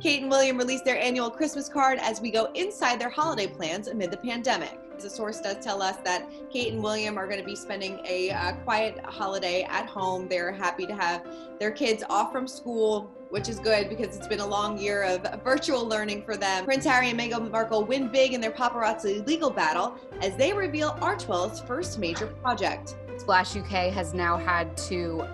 Kate and William released their annual Christmas card as we go inside their holiday plans amid the pandemic. The source does tell us that Kate and William are going to be spending a quiet holiday at home. They're happy to have their kids off from school, which is good because it's been a long year of virtual learning for them. Prince Harry and Meghan Markle win big in their paparazzi legal battle as they reveal Archwell's first major project. Splash UK has now had to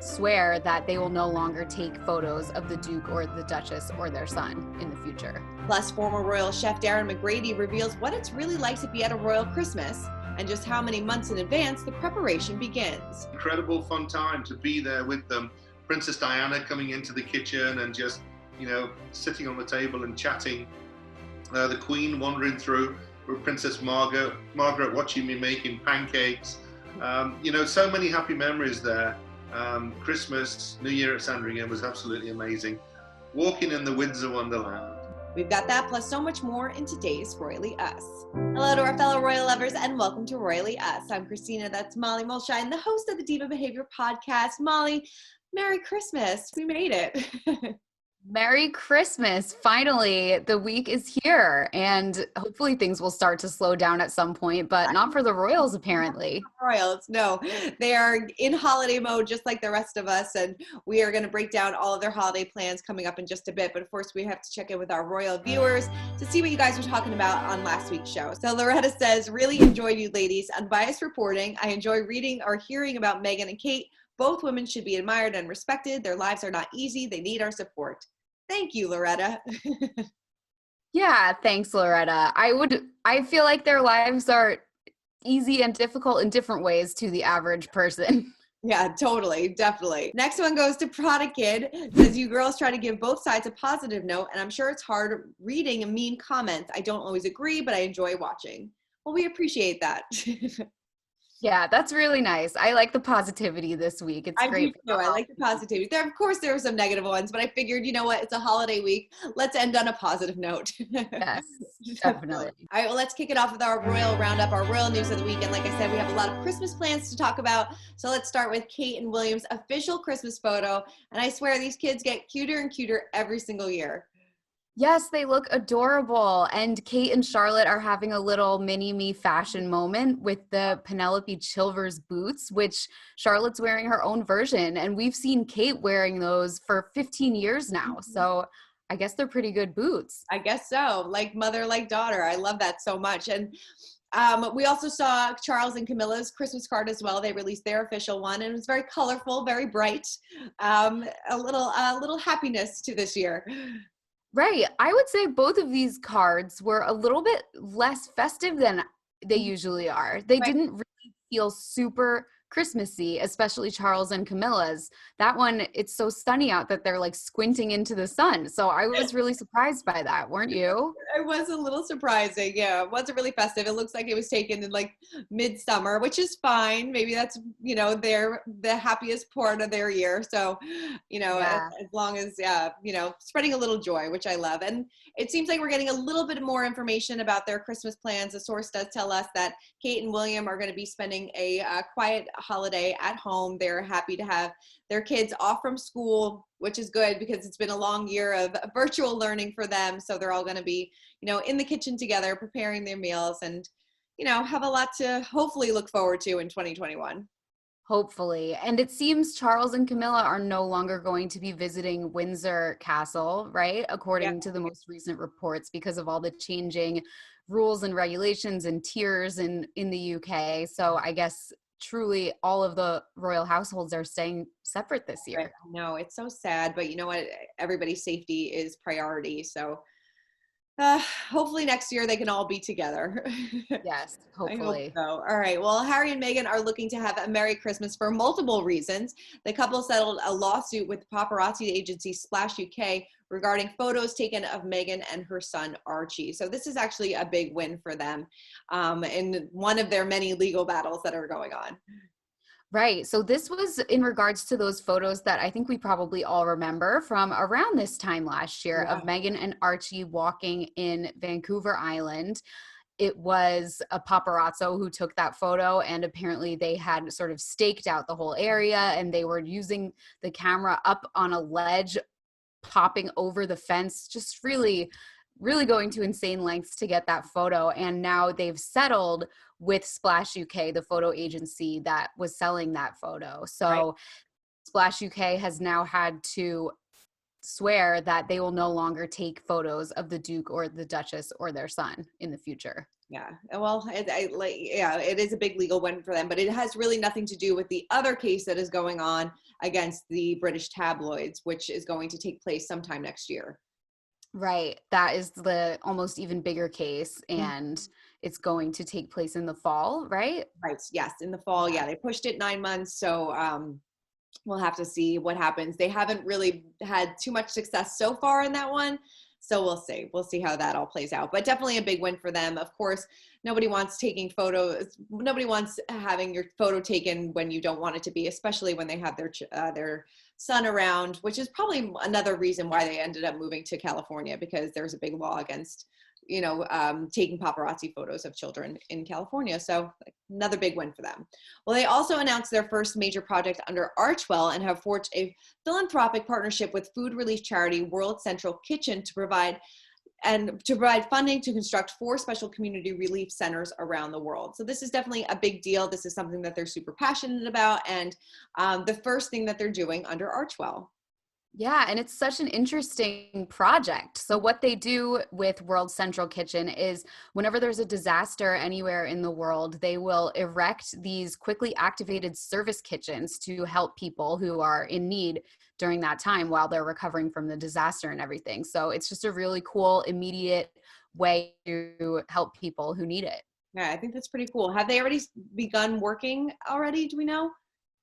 swear that they will no longer take photos of the Duke or the Duchess or their son in the future. Plus, former royal chef Darren McGrady reveals what it's really like to be at a royal Christmas and just how many months in advance the preparation begins. Incredible fun time to be there with them. Princess Diana coming into the kitchen and just, sitting on the table and chatting. The Queen wandering through with Princess Margaret watching me making pancakes. So many happy memories there. Christmas, New Year at Sandringham was absolutely amazing. Walking in the Windsor Wonderland. We've got that plus so much more in today's Royally Us. Hello to our fellow royal lovers and welcome to Royally Us. I'm Christina, that's Molly Mulshine, the host of the Diva Behavior Podcast. Molly, Merry Christmas. We made it. Merry Christmas. Finally, the week is here and hopefully things will start to slow down at some point, but not for the royals apparently. Royals, no. They are in holiday mode just like the rest of us, and we are going to break down all of their holiday plans coming up in just a bit. But of course, we have to check in with our royal viewers to see what you guys were talking about on last week's show. So Loretta says, really enjoyed you ladies. Unbiased reporting. I enjoy reading or hearing about Meghan and Kate. Both women should be admired and respected. Their lives are not easy. They need our support. Thank you, Loretta. Yeah, thanks, Loretta. I feel like their lives are easy and difficult in different ways to the average person. Yeah, totally, definitely. Next one goes to Prada Kid. Says, you girls try to give both sides a positive note, and I'm sure it's hard reading mean comments. I don't always agree, but I enjoy watching. Well, we appreciate that. Yeah, that's really nice. I like the positivity this week. It's great. I like the positivity. Of course, there were some negative ones, but I figured, you know what? It's a holiday week. Let's end on a positive note. Yes, definitely. All right, well, let's kick it off with our royal roundup, our royal news of the week. And like I said, we have a lot of Christmas plans to talk about. So let's start with Kate and William's official Christmas photo. And I swear these kids get cuter and cuter every single year. Yes, they look adorable. And Kate and Charlotte are having a little mini-me fashion moment with the Penelope Chilvers boots, which Charlotte's wearing her own version. And we've seen Kate wearing those for 15 years now. So I guess they're pretty good boots. I guess so. Like mother, like daughter. I love that so much. And we also saw Charles and Camilla's Christmas card as well. They released their official one, and it was very colorful, very bright. A little happiness to this year. Right. I would say both of these cards were a little bit less festive than they usually are. They didn't really feel super Christmassy, especially Charles and Camilla's. That one, it's so sunny out that they're like squinting into the sun. So I was really surprised by that, weren't you? It was a little surprising. Yeah, it wasn't really festive. It looks like it was taken in like midsummer, which is fine. Maybe that's, they're the happiest part of their year. So, as long as, spreading a little joy, which I love. And it seems like we're getting a little bit more information about their Christmas plans. The source does tell us that Kate and William are going to be spending a quiet holiday at home. They're happy to have their kids off from school, which is good because it's been a long year of virtual learning for them. So they're all going to be, in the kitchen together, preparing their meals and, have a lot to hopefully look forward to in 2021. Hopefully. And it seems Charles and Camilla are no longer going to be visiting Windsor Castle, right? According to the most recent reports, because of all the changing rules and regulations and tiers in the UK. So I guess truly all of the royal households are staying separate this year. Right. No, it's so sad, but you know what? Everybody's safety is priority. So hopefully next year they can all be together. Yes, hopefully. I hope so. All right. Well, Harry and Meghan are looking to have a Merry Christmas for multiple reasons. The couple settled a lawsuit with paparazzi agency Splash UK regarding photos taken of Meghan and her son Archie. So this is actually a big win for them in one of their many legal battles that are going on. Right. So this was in regards to those photos that I think we probably all remember from around this time last year of Meghan and Archie walking in Vancouver Island. It was a paparazzo who took that photo, and apparently they had sort of staked out the whole area and they were using the camera up on a ledge hopping over the fence, just really, really going to insane lengths to get that photo. And now they've settled with Splash UK, the photo agency that was selling that photo. So right. Splash UK has now had to swear that they will no longer take photos of the Duke or the Duchess or their son in the future. Yeah, well, it is a big legal win for them, but it has really nothing to do with the other case that is going on against the British tabloids, which is going to take place sometime next year. Right. That is the almost even bigger case, and it's going to take place in the fall, right? Right. Yes, in the fall. Yeah, they pushed it 9 months, so we'll have to see what happens. They haven't really had too much success so far in that one. So we'll see. We'll see how that all plays out. But definitely a big win for them. Of course, nobody wants taking photos. Nobody wants having your photo taken when you don't want it to be, especially when they have their son around, which is probably another reason why they ended up moving to California, because there's a big law against, taking paparazzi photos of children in California. So another big win for them. Well, they also announced their first major project under Archewell and have forged a philanthropic partnership with food relief charity World Central Kitchen to provide funding to construct 4 special community relief centers around the world. So this is definitely a big deal. This is something that they're super passionate about, and the first thing that they're doing under Archewell. Yeah, and it's such an interesting project. So what they do with World Central Kitchen is whenever there's a disaster anywhere in the world, they will erect these quickly activated service kitchens to help people who are in need during that time while they're recovering from the disaster and everything. So it's just a really cool, immediate way to help people who need it. Yeah, I think that's pretty cool. Have they already begun working already? Do we know?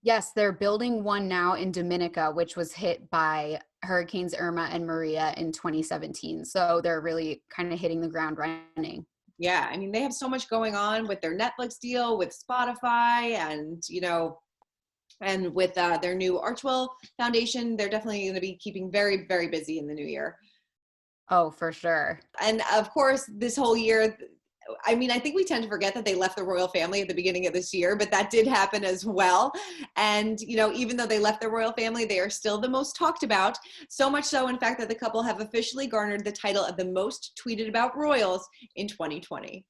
Yes, they're building one now in Dominica, which was hit by Hurricanes Irma and Maria in 2017. So they're really kind of hitting the ground running. Yeah, I mean, they have so much going on with their Netflix deal, with Spotify, and, and with their new Archewell Foundation. They're definitely going to be keeping very, very busy in the new year. Oh, for sure. And of course, this whole year, I mean, I think we tend to forget that they left the royal family at the beginning of this year, but that did happen as well. And, even though they left the royal family, they are still the most talked about. So much so, in fact, that the couple have officially garnered the title of the most tweeted about royals in 2020.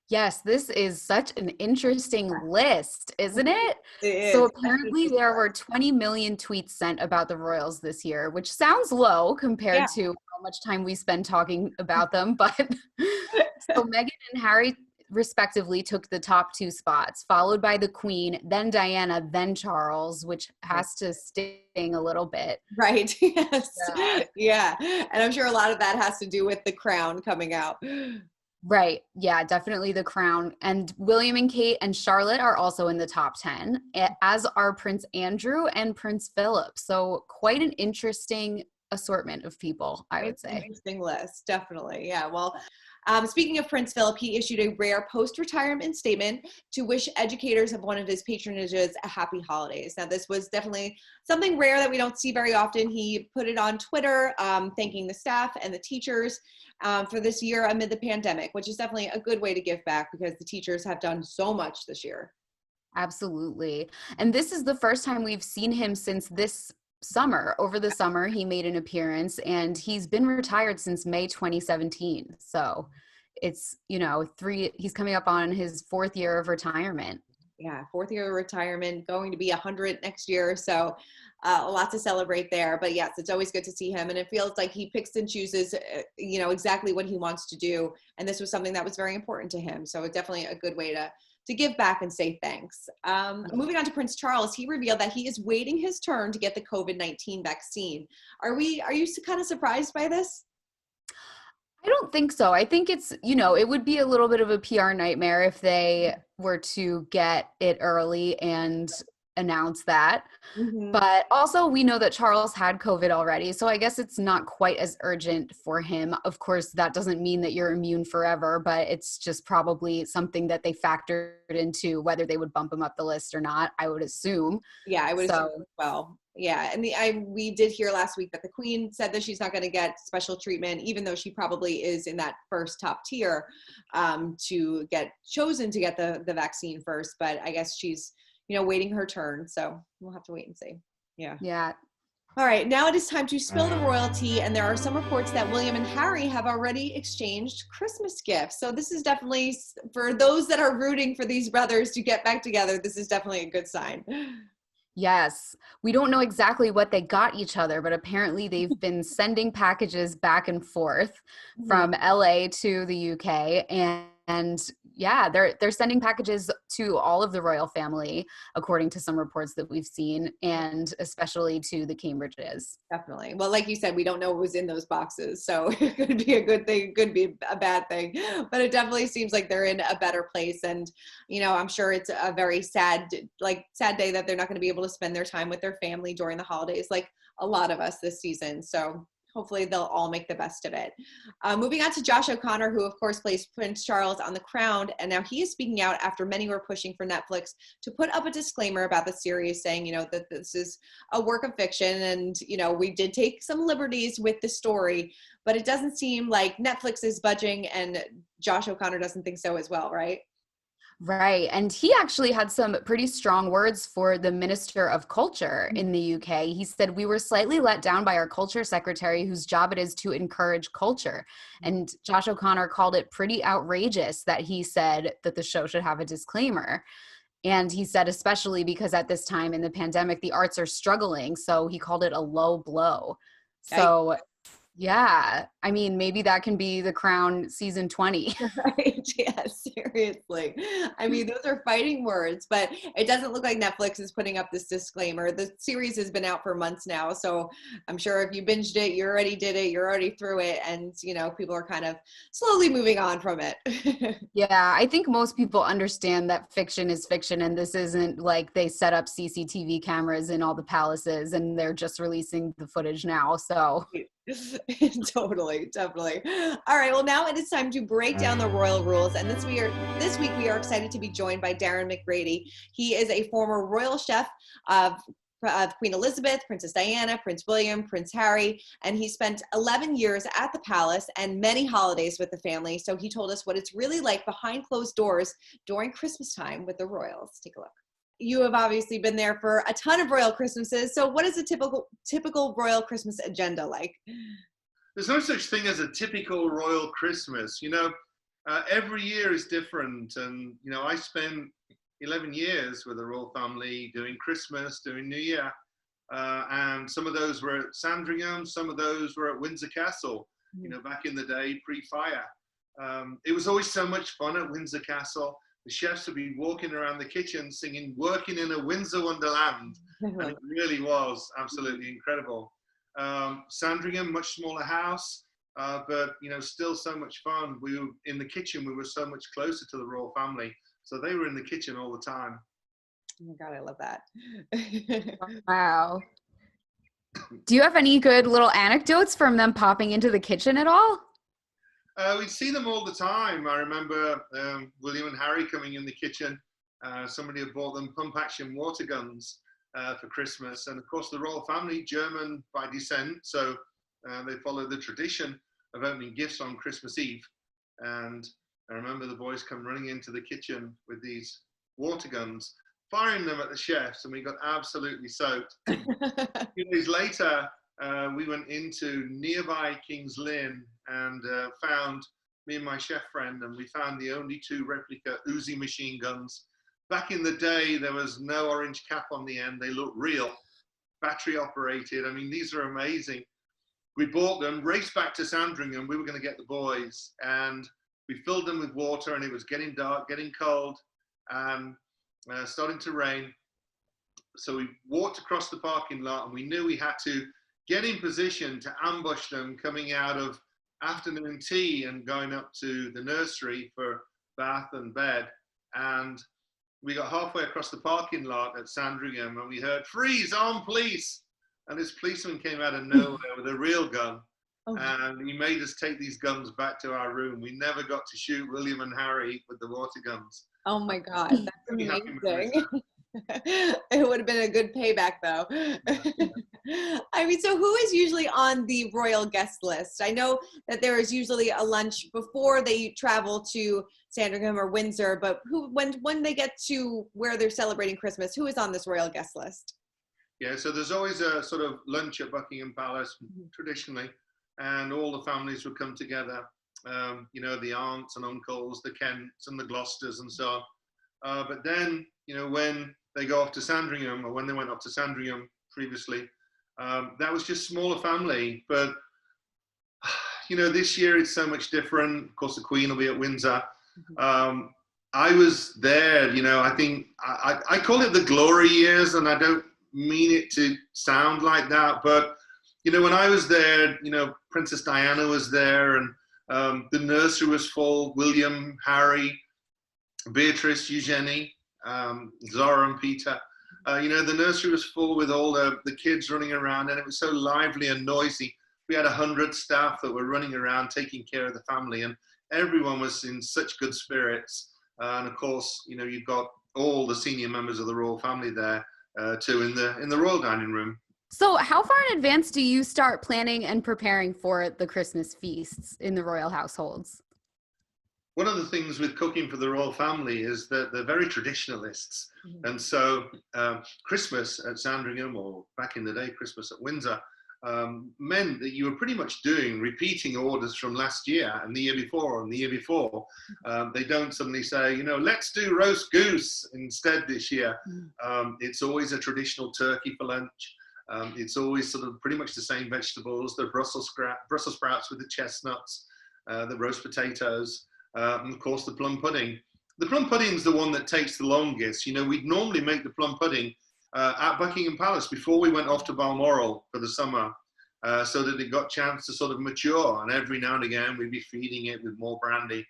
Yes, this is such an interesting list, isn't it? It is. So apparently there were 20 million tweets sent about the royals this year, which sounds low compared to how much time we spend talking about them. But so Meghan and Harry respectively took the top 2 spots, followed by the Queen, then Diana, then Charles, which has to sting a little bit. Right. Yes. Yeah. And I'm sure a lot of that has to do with the crown coming out. Right. Yeah, definitely the crown. And William and Kate and Charlotte are also in the top 10, as are Prince Andrew and Prince Phillip. So quite an interesting assortment of people, I would say. Interesting list. Definitely. Yeah. Well, speaking of Prince Phillip, he issued a rare post-retirement statement to wish educators of one of his patronages a happy holidays. Now, this was definitely something rare that we don't see very often. He put it on Twitter, thanking the staff and the teachers for this year amid the pandemic, which is definitely a good way to give back because the teachers have done so much this year. Absolutely. And this is the first time we've seen him since this summer. Over the summer, he made an appearance, and he's been retired since May 2017. So it's, he's coming up on his 4th year of retirement. Yeah, 4th year of retirement, going to be 100 next year. So a lot to celebrate there. But yes, it's always good to see him. And it feels like he picks and chooses, exactly what he wants to do. And this was something that was very important to him. So it's definitely a good way to give back and say thanks. Moving on to Prince Charles, he revealed that he is waiting his turn to get the COVID-19 vaccine. Are you kind of surprised by this? I don't think so. I think it's, it would be a little bit of a PR nightmare if they were to get it early and announce that. Mm-hmm. But also we know that Charles had COVID already. So I guess it's not quite as urgent for him. Of course, that doesn't mean that you're immune forever, but it's just probably something that they factored into whether they would bump him up the list or not, I would assume. Yeah, I would assume as well. Yeah, and we did hear last week that the Queen said that she's not going to get special treatment, even though she probably is in that first top tier to get chosen to get the vaccine first. But I guess she's, waiting her turn. So we'll have to wait and see. Yeah. Yeah. All right, now it is time to spill the royalty, and there are some reports that William and Harry have already exchanged Christmas gifts. So this is definitely, for those that are rooting for these brothers to get back together, this is definitely a good sign. Yes, we don't know exactly what they got each other, but apparently they've been sending packages back and forth from LA to the UK, and yeah, they're sending packages to all of the royal family, according to some reports that we've seen, and especially to the Cambridges. Definitely. Well, like you said, we don't know what was in those boxes, so it could be a good thing, it could be a bad thing, but it definitely seems like they're in a better place. And, you know, I'm sure it's a very sad day that they're not going to be able to spend their time with their family during the holidays, like a lot of us this season. So hopefully they'll all make the best of it. Moving on to Josh O'Connor, who of course plays Prince Charles on The Crown, and now he is speaking out after many were pushing for Netflix to put up a disclaimer about the series, saying, you know, that this is a work of fiction, and, you know, we did take some liberties with the story, but it doesn't seem like Netflix is budging, and Josh O'Connor doesn't think so as well, right? Right. And he actually had some pretty strong words for the Minister of Culture in the UK. He said, "We were slightly let down by our culture secretary, whose job it is to encourage culture." And Josh O'Connor called it pretty outrageous that he said that the show should have a disclaimer. And he said, especially because at this time in the pandemic, the arts are struggling. So he called it a low blow. So yeah, I mean, maybe that can be The Crown season 20. Right. Yeah, seriously. I mean, those are fighting words, but it doesn't look like Netflix is putting up this disclaimer. The series has been out for months now, so I'm sure if you binged it, you already did it, you're already through it, and, you know, people are kind of slowly moving on from it. Yeah, I think most people understand that fiction is fiction, and this isn't like they set up CCTV cameras in all the palaces and they're just releasing the footage now. So Totally, definitely. All right, well, now it is time to break down the royal rules, and this week we are excited to be joined by Darren McGrady. He is a former royal chef of Queen Elizabeth, Princess Diana, Prince William, Prince Harry, and he spent 11 years at the palace and many holidays with the family. So he told us what it's really like behind closed doors during Christmas time with the royals. Take a look. You have obviously been there for a ton of royal Christmases. So what is a typical royal Christmas agenda like? There's no such thing as a typical royal Christmas. You know, every year is different. And, you know, I spent 11 years with the royal family doing Christmas, doing New Year. And some of those were at Sandringham, some of those were at Windsor Castle, you know, back in the day, pre-fire. It was always so much fun at Windsor Castle. The chefs would be walking around the kitchen singing "Working in a Windsor Wonderland," and it really was absolutely incredible. Sandringham, much smaller house, but, you know, still so much fun. We were in the kitchen. We were so much closer to the royal family, so they were in the kitchen all the time. Oh my God, I love that. wow. Do you have any good little anecdotes from them popping into the kitchen at all? We'd see them all the time. I remember William and Harry coming in the kitchen. Somebody had bought them pump action water guns for Christmas. And of course, the royal family, German by descent, so they follow the tradition of opening gifts on Christmas Eve. And I remember the boys come running into the kitchen with these water guns, firing them at the chefs, and we got absolutely soaked. A few days later, we went into nearby King's Lynn and found, me and my chef friend, and we found the only 2 replica Uzi machine guns. Back in the day, there was no orange cap on the end. They looked real, battery operated. I mean, these are amazing. We bought them, raced back to Sandringham. We were going to get the boys, and we filled them with water, and it was getting dark, getting cold, and starting to rain. So we walked across the parking lot, and we knew we had to get in position to ambush them coming out of afternoon tea and going up to the nursery for bath and bed. And we got halfway across the parking lot at Sandringham, and we heard, "Freeze, armed police!" And this policeman came out of nowhere with a real gun. Oh. And he made us take these guns back to our room. We never got to shoot William and Harry with the water guns. Oh my God, that's amazing. It would have been a good payback though. I mean, so who is usually on the royal guest list? I know that there is usually a lunch before they travel to Sandringham or Windsor, but when they get to where they're celebrating Christmas, who is on this royal guest list? Yeah, so there's always a sort of lunch at Buckingham Palace, traditionally, and all the families would come together. You know, the aunts and uncles, the Kents and the Gloucesters and so on. But then, you know, when they go off to Sandringham, or when they went off to Sandringham previously, that was just smaller family. But, you know, this year it's so much different. Of course, the Queen will be at Windsor. I was there, you know, I think, I call it the glory years, and I don't mean it to sound like that, but, you know, when I was there, you know, Princess Diana was there, and the nursery was full. William, Harry, Beatrice, Eugenie, Zara and Peter. You know, the nursery was full with all the kids running around, and it was so lively and noisy. We had 100 staff that were running around taking care of the family, and everyone was in such good spirits. And of course, you know, you've got all the senior members of the royal family there too in the royal dining room. So how far in advance do you start planning and preparing for the Christmas feasts in the royal households? One of the things with cooking for the royal family is that they're very traditionalists. And so Christmas at Sandringham, or back in the day, Christmas at Windsor, meant that you were pretty much doing repeating orders from last year and the year before and the year before. They don't suddenly say, you know, let's do roast goose instead this year. It's always a traditional turkey for lunch. It's always sort of pretty much the same vegetables, the Brussels sprouts with the chestnuts, the roast potatoes, and of course the plum pudding. The plum pudding is the one that takes the longest. You know, we'd normally make the plum pudding at Buckingham Palace before we went off to Balmoral for the summer, so that it got a chance to sort of mature, and every now and again we'd be feeding it with more brandy.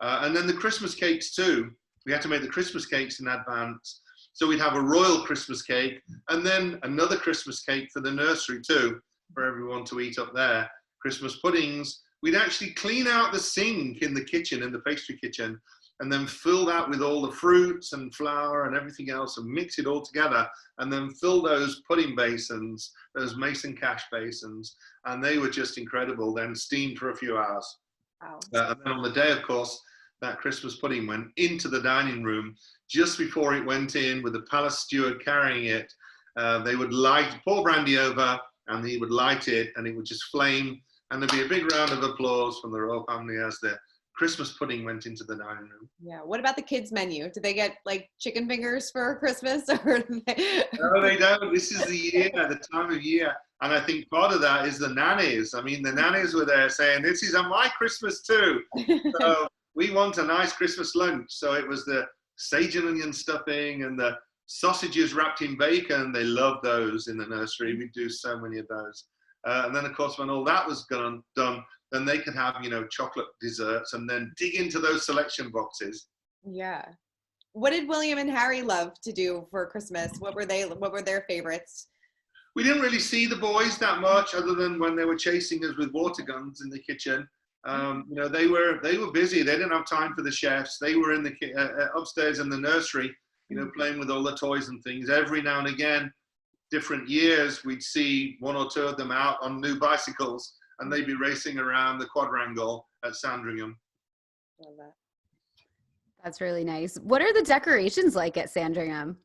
And then the Christmas cakes too. We had to make the Christmas cakes in advance. So we'd have a royal Christmas cake, and then another Christmas cake for the nursery too, for everyone to eat up there. Christmas puddings. We'd actually clean out the sink in the kitchen, in the pastry kitchen, and then fill that with all the fruits and flour and everything else, and mix it all together, and then fill those pudding basins, those mason cash basins, and they were just incredible, then steamed for a few hours. Wow. And then on the day, of course, that Christmas pudding went into the dining room just before it went in, with the palace steward carrying it. They would pour brandy over, and he would light it, and it would just flame, and there'd be a big round of applause from the royal family as the Christmas pudding went into the dining room. Yeah. What about the kids' menu? Do they get like chicken fingers for Christmas, or? No, they don't. This is the year, the time of year. And I think part of that is the nannies. I mean, the nannies were there saying, this is my Christmas too. So we want a nice Christmas lunch. So it was the sage and onion stuffing and the sausages wrapped in bacon. They loved those in the nursery. We do so many of those. And then, of course, when all that was done, then they could have, you know, chocolate desserts, and then dig into those selection boxes. Yeah. What did William and Harry love to do for Christmas? What were their favorites? We didn't really see the boys that much, other than when they were chasing us with water guns in the kitchen. You know, they were busy. They didn't have time for the chefs. They were in the upstairs in the nursery, you know, playing with all the toys and things. Every now and again, different years, we'd see one or two of them out on new bicycles, and they'd be racing around the quadrangle at Sandringham. Love that. That's really nice. What are the decorations like at Sandringham?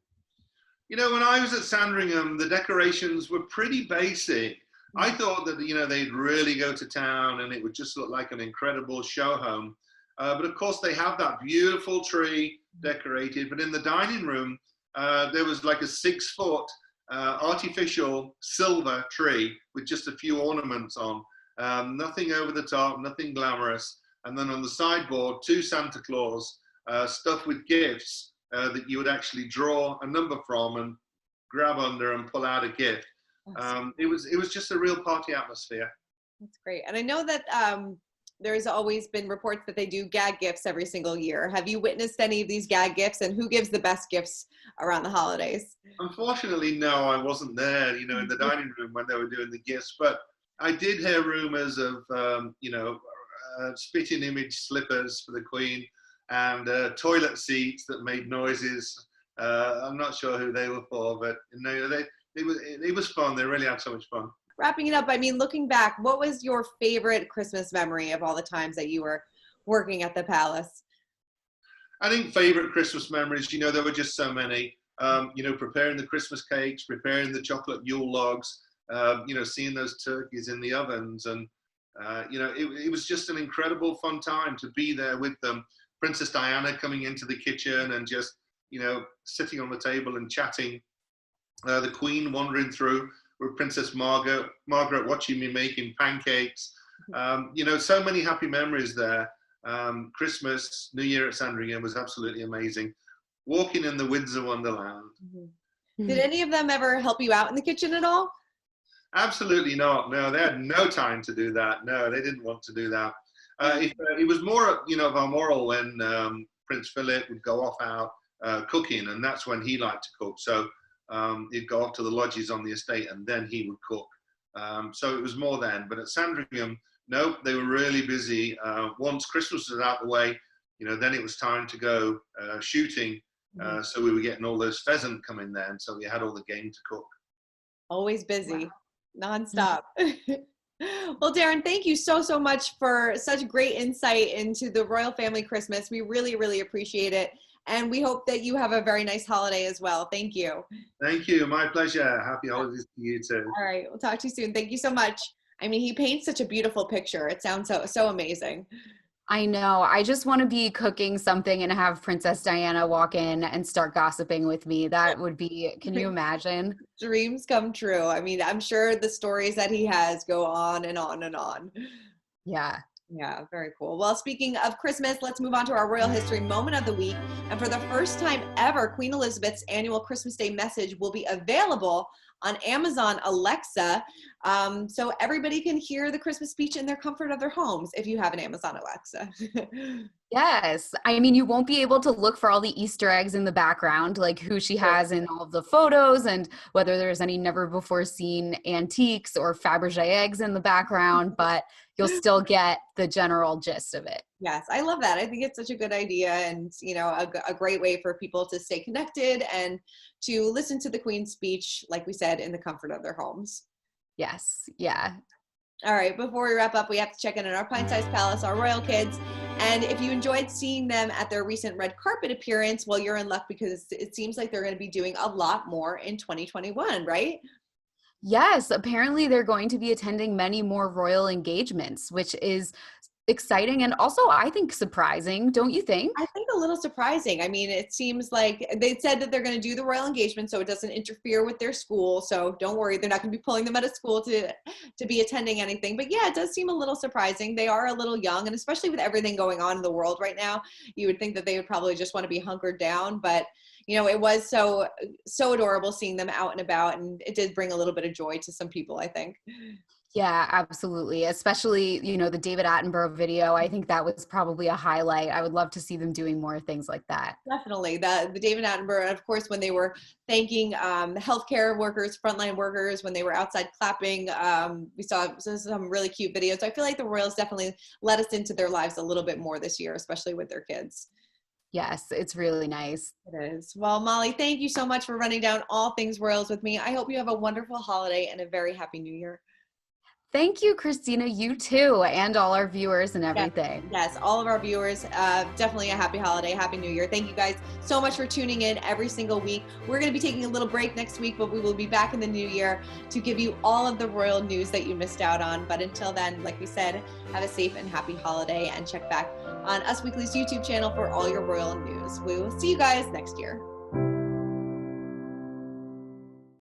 You know, when I was at Sandringham, the decorations were pretty basic. I thought that, you know, they'd really go to town and it would just look like an incredible show home. But of course, they have that beautiful tree decorated. But in the dining room, there was like a 6-foot artificial silver tree with just a few ornaments on. Nothing over the top, nothing glamorous. And then on the sideboard, 2 Santa Claus stuffed with gifts that you would actually draw a number from and grab under and pull out a gift. It was just a real party atmosphere. That's great. And I know that there's always been reports that they do gag gifts every single year. Have you witnessed any of these gag gifts, and who gives the best gifts around the holidays? Unfortunately, no, I wasn't there, you know, in the dining room when they were doing the gifts, but I did hear rumors of, you know, spitting image slippers for the Queen, and toilet seats that made noises. I'm not sure who they were for, but you know, it was fun. They really had so much fun. Wrapping it up, I mean, looking back, what was your favorite Christmas memory of all the times that you were working at the palace? I think favorite Christmas memories, you know, there were just so many. preparing the Christmas cakes, preparing the chocolate Yule logs, seeing those turkeys in the ovens. And, it was just an incredible fun time to be there with them. Princess Diana coming into the kitchen and just, sitting on the table and chatting. The Queen wandering through with Princess Margaret watching me making pancakes. So many happy memories there. Christmas, New Year at Sandringham was absolutely amazing. Walking in the Windsor Wonderland. Did any of them ever help you out in the kitchen at all? Absolutely not. No, they had no time to do that. No, they didn't want to do that. It was more, of our moral when Prince Phillip would go off out cooking, and that's when he liked to cook. So he'd go off to the lodges on the estate, and then he would cook. So it was more then. But at Sandringham, no, they were really busy. Once Christmas was out the way, then it was time to go shooting. So we were getting all those pheasant coming then. So we had all the game to cook. Always busy, nonstop. Well, Darren, thank you so much for such great insight into the royal family Christmas. We really, really appreciate it. And we hope that you have a very nice holiday as well. Thank you. Thank you. My pleasure. Happy holidays to you too. All right. We'll talk to you soon. Thank you so much. I mean, he paints such a beautiful picture. It sounds so amazing. I know. I just want to be cooking something and have Princess Diana walk in and start gossiping with me. That would be, can you imagine? Dreams come true. I mean, I'm sure the stories that he has go on and on and on. Yeah. Yeah, very cool. Well, speaking of Christmas, let's move on to our royal history moment of the week. And for the first time ever, Queen Elizabeth's annual Christmas Day message will be available on Amazon Alexa. So everybody can hear the Christmas speech in their comfort of their homes if you have an Amazon Alexa. Yes. I mean, you won't be able to look for all the Easter eggs in the background, like who she has in all of the photos and whether there's any never before seen antiques or Fabergé eggs in the background, but you'll still get the general gist of it. Yes, I love that. I think it's such a good idea and, a great way for people to stay connected and to listen to the Queen's speech, like we said, in the comfort of their homes. Yes. Yeah. All right, before we wrap up, we have to check in on our Pint-Sized Palace, our royal kids. And if you enjoyed seeing them at their recent red carpet appearance, well, you're in luck because it seems like they're going to be doing a lot more in 2021, right? Yes, apparently they're going to be attending many more royal engagements, which is exciting and also I think surprising, don't you think? I think a little surprising. I mean, it seems like they said that they're going to do the royal engagement so it doesn't interfere with their school. So don't worry, they're not going to be pulling them out of school to be attending anything. But yeah, it does seem a little surprising. They are a little young, and especially with everything going on in the world right now, you would think that they would probably just want to be hunkered down. But it was so adorable seeing them out and about, and it did bring a little bit of joy to some people, I think. Yeah, absolutely. Especially, the David Attenborough video. I think that was probably a highlight. I would love to see them doing more things like that. Definitely. The David Attenborough, of course, when they were thanking healthcare workers, frontline workers, when they were outside clapping, we saw some really cute videos. I feel like the royals definitely let us into their lives a little bit more this year, especially with their kids. Yes, it's really nice. It is. Well, Molly, thank you so much for running down all things royals with me. I hope you have a wonderful holiday and a very happy New Year. Thank you, Christina. You too, and all our viewers and everything. Yes, all of our viewers, definitely a happy holiday, happy New Year. Thank you guys so much for tuning in every single week. We're going to be taking a little break next week, but we will be back in the new year to give you all of the royal news that you missed out on. But until then, like we said, have a safe and happy holiday and check back on Us Weekly's YouTube channel for all your royal news. We will see you guys next year.